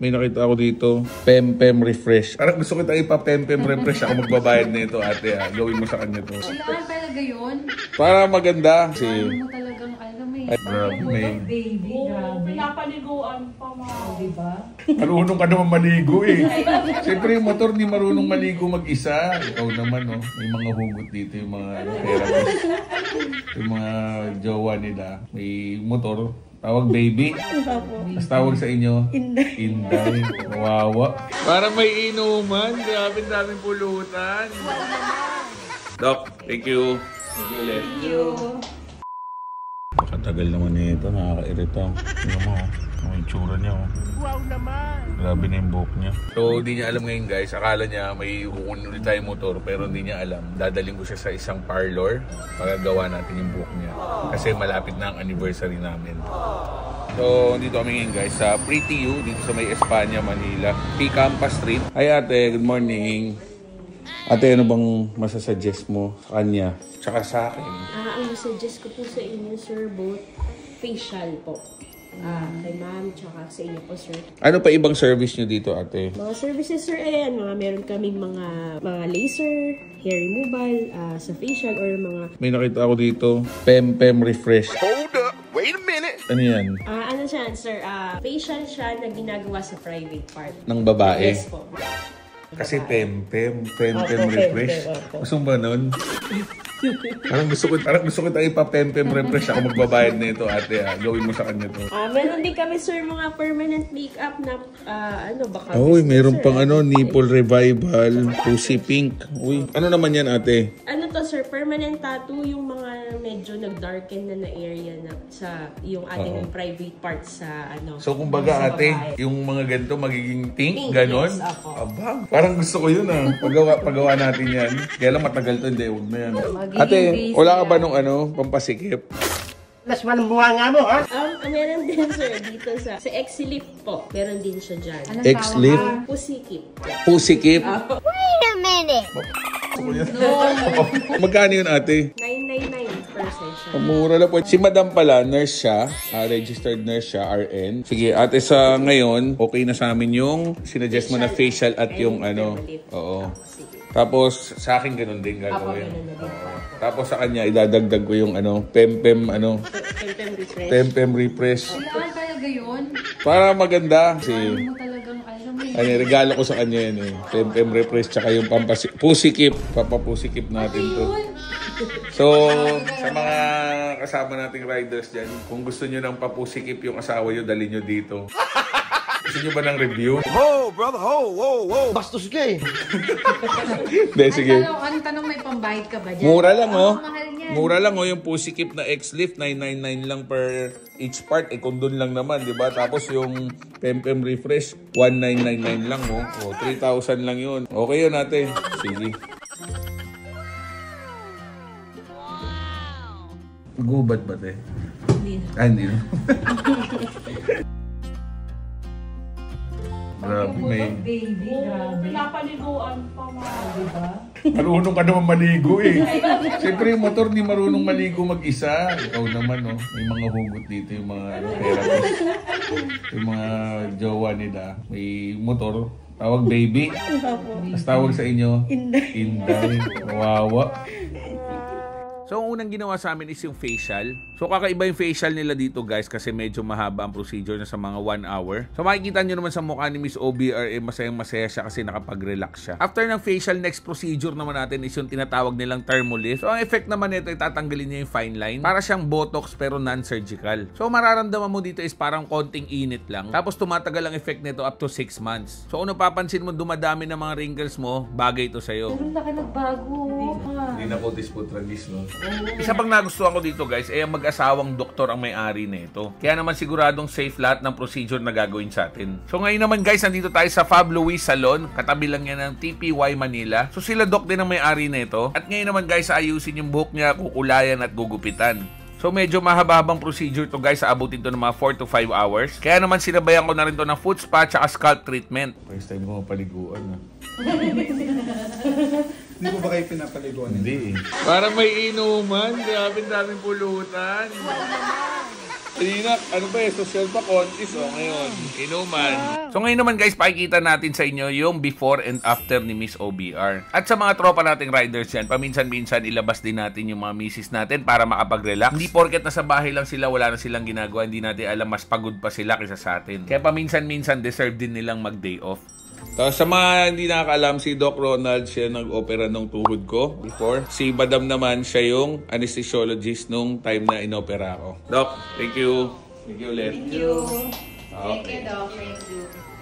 May nakita ako dito, Pempem Refresh. Parang gusto kita ipa-Pempem Refresh. Ako magbabayad na ito, ate. Gawin mo sa kanya to. Kailangan talaga yun. Para maganda. Ano mo talagang alam eh. Grabe. Baby, grabe. Pinapaliguan pa mga. Diba? Marunong ka naman maligo eh. Siyempre yung motor di marunong maligo mag-isa. Ikaw naman oh. May mga hugot dito yung mga therapist. Yung mga jowa nila. May motor. Tawag baby. Tapos tawag sa inyo? Inday. Inday. Wawa. Para may inuman. Grabe daming pulutan. Doc, thank you. Thank you. Katagal naman nito. Nakaka-irita. Tingnan mo. Ang itsura niya. Wow naman! Grabe na yung buhok niya. So, hindi niya alam ngayon guys. Akala niya may kukunin ulit tayong motor. Pero hindi niya alam. Dadaling ko siya sa isang parlor. Pagagawa natin yung buhok niya. Kasi malapit na ang anniversary namin. So, dito kami ngayon guys sa Pretty You. Dito sa may Espanya, Manila. P-Campa Street. Hi ate, good morning. Ate, ano bang masasuggest mo sa kanya? Tsaka sa akin? Ang suggest ko po sa inyo, sir, both facial po. Kay ma'am, tsaka sa inyo po, sir. Ano pa ibang service nyo dito, ate? Mga services, sir, ayan, meron kaming mga laser, hair removal, sa facial, or mga... May nakita ako dito, Pempem Refresh. Hold up, wait a minute. Ano yan? ano siya, sir, facial siya na ginagawa sa private part. Ng babae? Yes po. Kasi Pempem Refresh. Gusto mo ba nun? Parang gusto ko tayo ipa-Pempem Refresh. Ako magbabayad na ito, ate. Gawin mo sa kanya to. Meron din kami, sir, mga permanent makeup na, baka... Uy, meron pang nipple revival, pussy pink. Uy, ano naman yan, ate? Ano to, sir, permanent tattoo, yung mga medyo nag-darken na area na sa yung ating private parts sa So, kumbaga, ate, yung mga ganito magiging pink, ganon? Yes, ako. Aba, parang gusto ko yun, Pagawa natin yan. Kaya lang matagal to, hindi, huwag na yan. Ate, wala ka ba nung pampasikip? Las manang nga mo, ha? Meron din, sir, dito sa X-Lift po. Meron din siya dyan. X-Lift? Pusikip. Pusikip? Wait a minute. Magkano yun, ate? 999 per session. Mura lang po. Si madam pala, nurse siya. Registered nurse siya, RN. Sige, ate, sa ngayon, okay na sa amin yung sinuggest mo na facial at yung Oo. Tapos, sa akin ganun din gagawin. Tapos sa kanya, idadagdag ko yung Pempem Refresh. Kailangan talaga yun. Para maganda. Kasi, Ano mo talagang alam eh. regalo ko sa kanya yan Pempem Refresh, tsaka yung pusikip. Papapusikip natin to. So, sa mga kasama nating riders dyan, kung gusto nyo ng papusikip yung asawa nyo, dali nyo dito. Gusto nyo ba ng review? Ho, brother, ho. Bastos ka eh. Hindi, sige. Ang tanong, may pambayad ka ba dyan? Mura lang, Mahal niyan. Mura lang, yung pusikip na X-Lift, 999 lang per each part. Kondon lang naman, di ba? Tapos yung Pempem Refresh, 1999 lang, 3,000 lang yun. Okay yun, ate. Sige. Gubat ba, te? Hindi. Hindi na. Grabe, may... Baby, grabe. Pinapaliguan pa mga. Diba? Marunong ka naman maligo eh. Siyempre yung motor di marunong maligo mag-isa. Ikaw naman may mga hugot dito yung mga therapist. Yung mga jowa nila. May motor. Tawag baby. Tapos tawag sa inyo? Inday. Inday. Wawa. So, ang unang ginawa sa amin is yung facial. So, kakaiba yung facial nila dito guys kasi medyo mahaba ang procedure na sa mga 1 hour. So, makikita nyo naman sa mukha ni Miss OBR masayang-masaya siya kasi nakapag-relax siya. After ng facial, next procedure naman natin is yung tinatawag nilang thermolift. So, ang effect naman nito ay tatanggalin niya yung fine line. Para siyang botox pero non-surgical. So, mararamdaman mo dito is parang konting init lang. Tapos, tumatagal ang effect nito up to 6 months. So, kung napapansin mo dumadami ng mga wrinkles mo, bagay ito sa'yo. Pero laki nagbago. Hindi na ko disputragis, no? Isa pang nagustuhan ko dito guys ay ang mag-asawang doktor ang may-ari nito. Kaya naman siguradong safe lahat ng procedure na gagawin sa atin. So ngayon naman guys, nandito tayo sa Fab Louis Salon. Katabi lang yan ng TPY Manila. So sila doc din ang may-ari nito. At ngayon naman guys, ayusin yung buhok niya, kukulayan at gugupitan. So medyo mahaba-habang procedure to guys, aabutin to ng mga 4 to 5 hours. Kaya naman sinabayan ko na rin to ng foot spa at scalp treatment. First time ko mapaliguan na. Hindi ko ba kayo pinapaliguan? Hindi. Para may inuman, grabe daming pulutan. Kanina, ano ba social pa contest ngayon, inuman. So ngayon naman guys, pakikita natin sa inyo yung before and after ni Miss OBR. At sa mga tropa nating riders yan, paminsan-minsan ilabas din natin yung mga misis natin para makapag-relax. Hindi porket nasa bahay lang sila, wala na silang ginagawa, hindi natin alam mas pagod pa sila kaysa sa atin. Kaya paminsan-minsan deserve din nilang mag-day off. Tapos sa mga hindi nakakaalam, si Doc Ronald siya nag-opera ng tuhod ko before. Si Madam naman, siya yung anesthesiologist nung time na inopera ko. Doc, thank you. Thank you ulit. Thank you. Okay. Thank you, Doc. Thank you.